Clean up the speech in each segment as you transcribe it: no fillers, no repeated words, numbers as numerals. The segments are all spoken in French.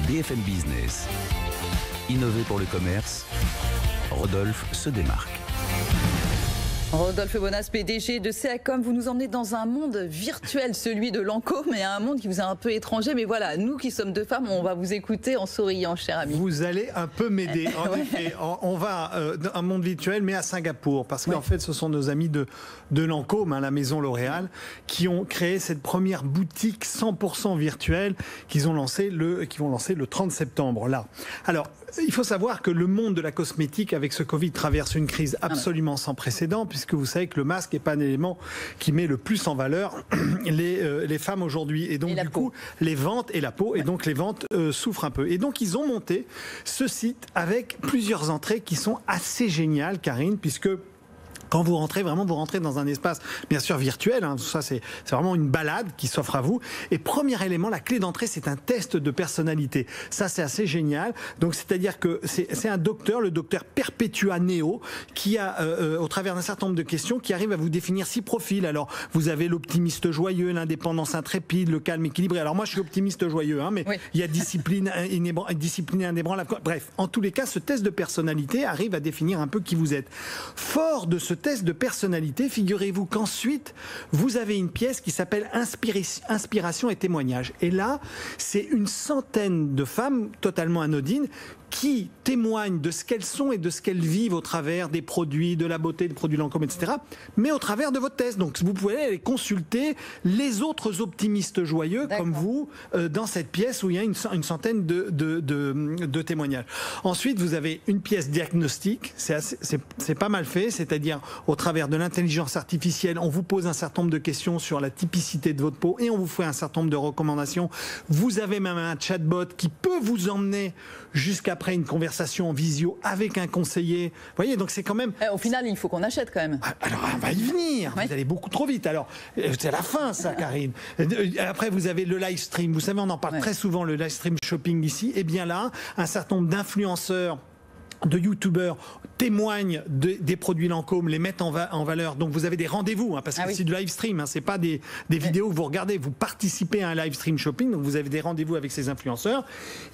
BFM Business. Innover pour le commerce, Rodolphe se démarque. Rodolphe Bonas, PDG de CACOM, vous nous emmenez dans un monde virtuel, celui de Lancôme, mais un monde qui vous est un peu étranger. Mais voilà, nous qui sommes deux femmes, on va vous écouter en souriant, cher ami. Vous allez un peu m'aider. En effet, on va dans un monde virtuel, mais à Singapour, parce qu'en fait, ce sont nos amis de Lancôme, la maison L'Oréal, qui ont créé cette première boutique 100% virtuelle qui vont lancer le 30 septembre. Là. Alors, il faut savoir que le monde de la cosmétique, avec ce Covid, traverse une crise absolument sans précédent, puisque vous savez que le masque n'est pas un élément qui met le plus en valeur les femmes aujourd'hui. Et donc, du coup, les ventes et la peau, et donc les ventes souffrent un peu. Et donc, ils ont monté ce site avec plusieurs entrées qui sont assez géniales, Karine, puisque quand vous rentrez, vraiment, vous rentrez dans un espace, bien sûr, virtuel. Ça, c'est vraiment une balade qui s'offre à vous. Et premier élément, la clé d'entrée, c'est un test de personnalité. Ça, c'est assez génial. Donc, c'est-à-dire que c'est un docteur, le docteur Perpetua Neo, qui a, au travers d'un certain nombre de questions, qui arrive à vous définir 6 profils. Alors, vous avez l'optimiste joyeux, l'indépendance intrépide, le calme équilibré. Alors, moi, je suis optimiste joyeux, mais oui. Il y a discipline indébranlable. Bref, en tous les cas, ce test de personnalité arrive à définir un peu qui vous êtes. Fort de ce test de personnalité, figurez-vous qu'ensuite, vous avez une pièce qui s'appelle Inspiration et témoignage. Et là, c'est une centaine de femmes totalement anodines qui témoignent de ce qu'elles sont et de ce qu'elles vivent au travers des produits, de la beauté, des produits Lancôme, etc. Mais au travers de votre test. Donc, vous pouvez aller consulter les autres optimistes joyeux comme vous dans cette pièce où il y a une centaine de témoignages. Ensuite, vous avez une pièce diagnostique. C'est pas mal fait, c'est-à-dire au travers de l'intelligence artificielle, on vous pose un certain nombre de questions sur la typicité de votre peau et on vous fait un certain nombre de recommandations. Vous avez même un chatbot qui peut vous emmener jusqu'après une conversation en visio avec un conseiller. Vous voyez, donc c'est quand même... Au final, il faut qu'on achète quand même. Alors, on va y venir. Oui. Vous allez beaucoup trop vite. Alors, c'est la fin, ça, Karine. Après, vous avez le live stream. Vous savez, on en parle très souvent, le live stream shopping ici. Et bien là, un certain nombre d'influenceurs, de youtubeurs témoignent des produits Lancôme, les mettent en valeur. Donc vous avez des rendez-vous, parce que c'est du live stream, c'est pas des vidéos que vous regardez, vous participez à un live stream shopping, donc vous avez des rendez-vous avec ces influenceurs.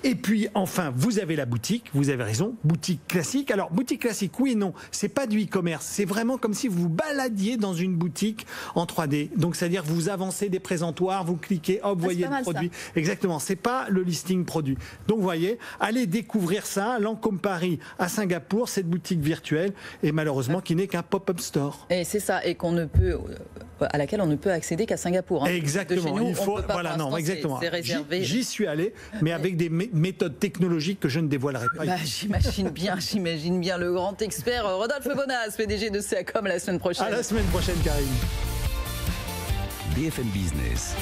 Et puis enfin, vous avez la boutique, vous avez raison, boutique classique. Alors boutique classique, oui et non, c'est pas du e-commerce, c'est vraiment comme si vous vous baladiez dans une boutique en 3D. Donc c'est-à-dire vous avancez des présentoirs, vous cliquez, hop, vous voyez le produit. Ça. Exactement, c'est pas le listing produit. Donc vous voyez, allez découvrir ça, Lancôme Paris à Singapour, cette boutique virtuelle, et malheureusement qui n'est qu'un pop-up store. Et c'est ça, et à laquelle on ne peut accéder qu'à Singapour. Exactement. Nous, il faut, voilà, non, exactement. C'est réservé. J'y suis allé, mais avec des méthodes technologiques que je ne dévoilerai pas. J'imagine bien le grand expert Rodolphe Bonas, PDG de CACOM, la semaine prochaine. À la semaine prochaine, Karine. BFM Business.